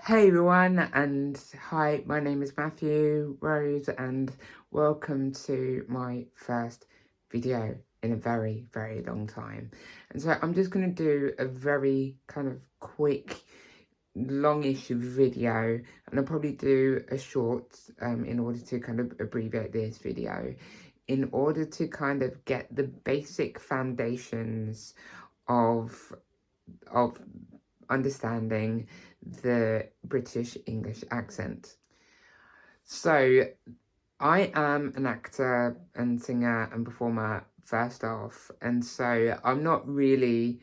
Hey everyone, and hi, my name is Matthew Rose, and welcome to my first video in a very, very long time. And so I'm just going to do a very kind of quick, longish video, and I'll probably do a short in order to kind of abbreviate this video, in order to kind of get the basic foundations of understanding the British English accent. So, I am an actor and singer and performer first off, and so I'm not really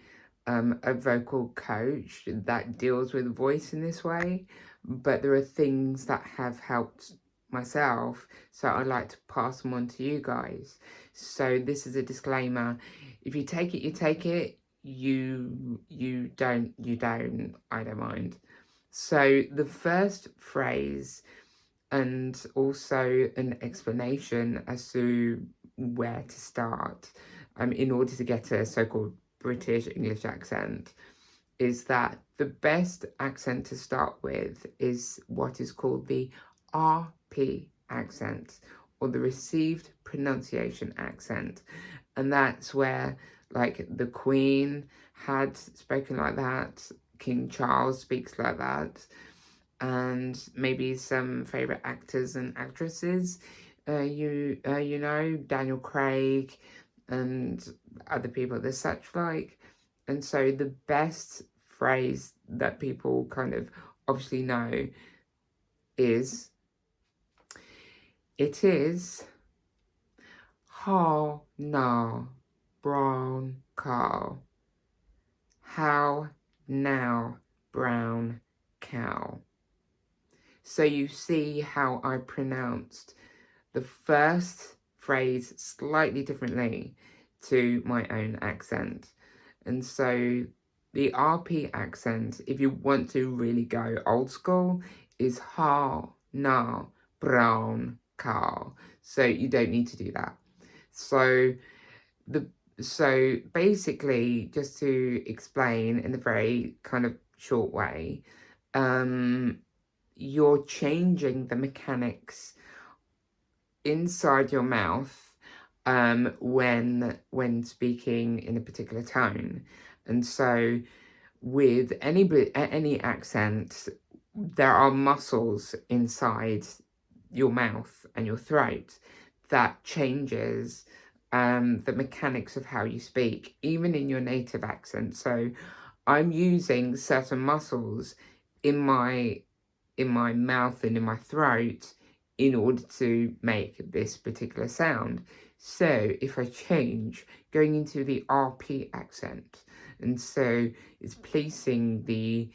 a vocal coach that deals with voice in this way, but there are things that have helped myself, so I'd like to pass them on to you guys. So this is a disclaimer: if you take it, you take it. You don't, you don't. I don't mind. So the first phrase, and also an explanation as to where to start in order to get a so-called British English accent, is that the best accent to start with is what is called the RP accent, or the received pronunciation accent. And that's where, like, the Queen had spoken like that, King Charles speaks like that, and maybe some favorite actors and actresses. You know, Daniel Craig and other people. There's such like, and so the best phrase that people kind of obviously know is, it is "How now, brown cow? How now, brown cow?" So you see how I pronounced the first phrase slightly differently to my own accent. And so the RP accent, if you want to really go old school, is ha, na, brown, cow. So you don't need to do that. So basically, just to explain in a very kind of short way, you're changing the mechanics inside your mouth when speaking in a particular tone. And so with any accent, there are muscles inside your mouth and your throat that changes the mechanics of how you speak, even in your native accent. So I'm using certain muscles in my mouth and in my throat in order to make this particular sound. So if I change, going into the RP accent, and so it's placing the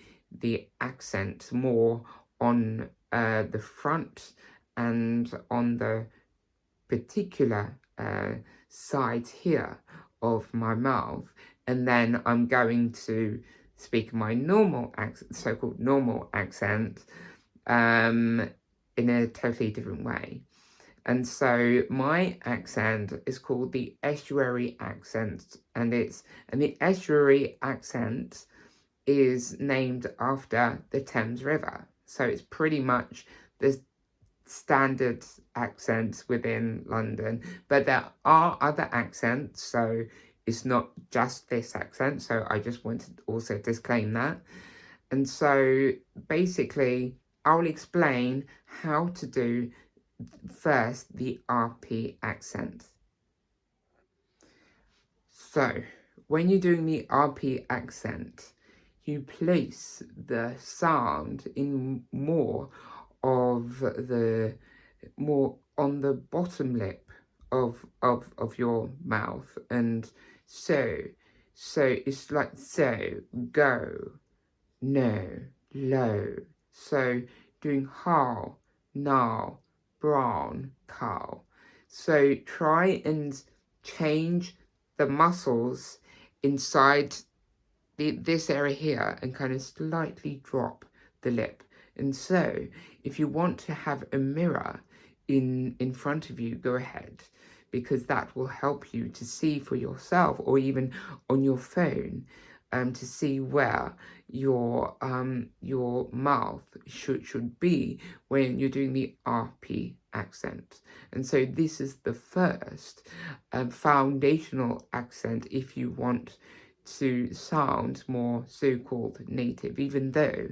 accent more on the front and on the particular side here of my mouth, and then I'm going to speak my normal accent, so-called normal accent, in a totally different way. And so my accent is called the estuary accent, and the estuary accent is named after the Thames River. So it's pretty much the standard accents within London, but there are other accents, so it's not just this accent. So I just wanted to also disclaim that. And so basically, I'll explain how to do first the RP accent. So when you're doing the RP accent, you place the sound in more on the bottom lip of your mouth, and so it's like so, go, no, low. So doing how, now, brown, cow. So try and change the muscles inside this area here and kind of slightly drop the lip. And so if you want to have a mirror in front of you, go ahead, because that will help you to see for yourself, or even on your phone, to see where your mouth should be when you're doing the RP accent. And so this is the first foundational accent if you want to sound more so-called native, even though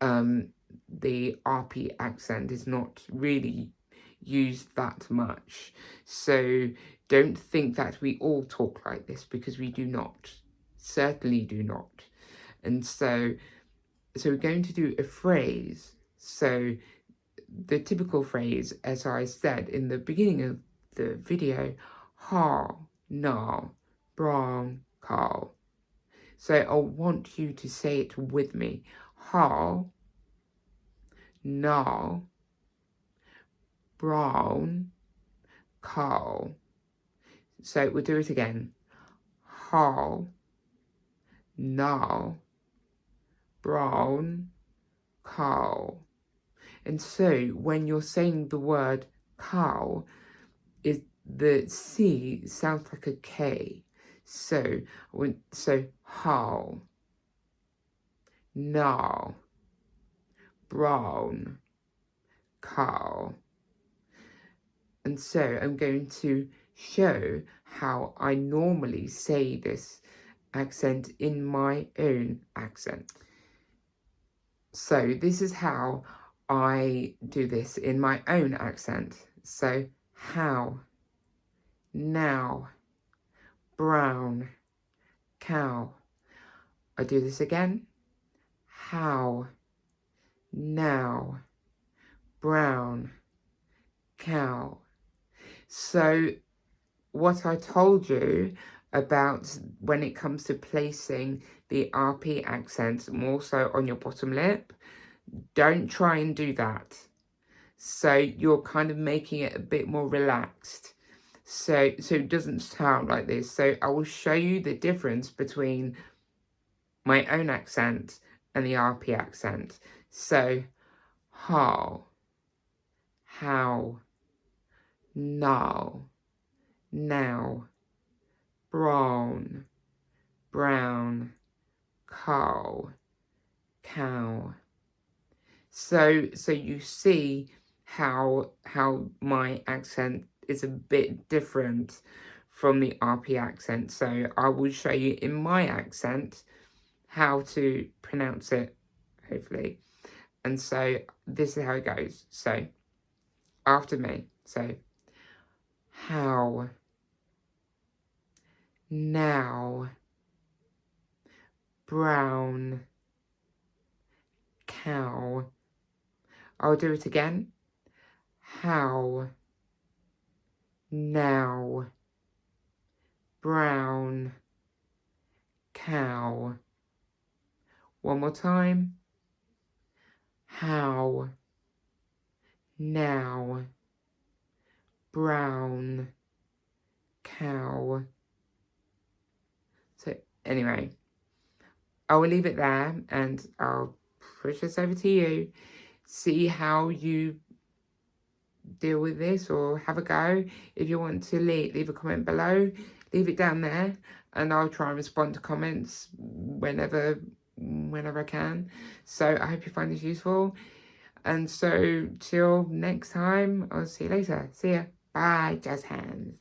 the RP accent is not really used that much. So don't think that we all talk like this, because we do not. Certainly do not. And so we're going to do a phrase. So the typical phrase, as I said in the beginning of the video, ha, na, brown, cow. So I want you to say it with me. Ha, na, brown, cow. So we'll do it again. Ha, na, brown, cow. And so when you're saying the word cow, the C sounds like a K. So how, now, brown, cow. And so I'm going to show how I normally say this accent in my own accent. So this is how I do this in my own accent. So how, now, brown, cow. I do this again. How, now, brown, cow. So what I told you about when it comes to placing the RP accent more so on your bottom lip, don't try and do that. So you're kind of making it a bit more relaxed. So it doesn't sound like this. So I will show you the difference between my own accent and the RP accent. So how, now, brown, cow. So you see how my accent is a bit different from the RP accent. So I will show you in my accent how to pronounce it, hopefully. And so this is how it goes. So after me. So how, now, brown, cow. I'll do it again. How, now, brown, cow. One more time. How, now, brown, cow. So anyway, I will leave it there and I'll push this over to you. See how you deal with this, or have a go. If you want to leave a comment below, leave it down there and I'll try and respond to comments whenever I can. So I hope you find this useful, and so till next time, I'll see you later. See ya. Bye. Jazz hands.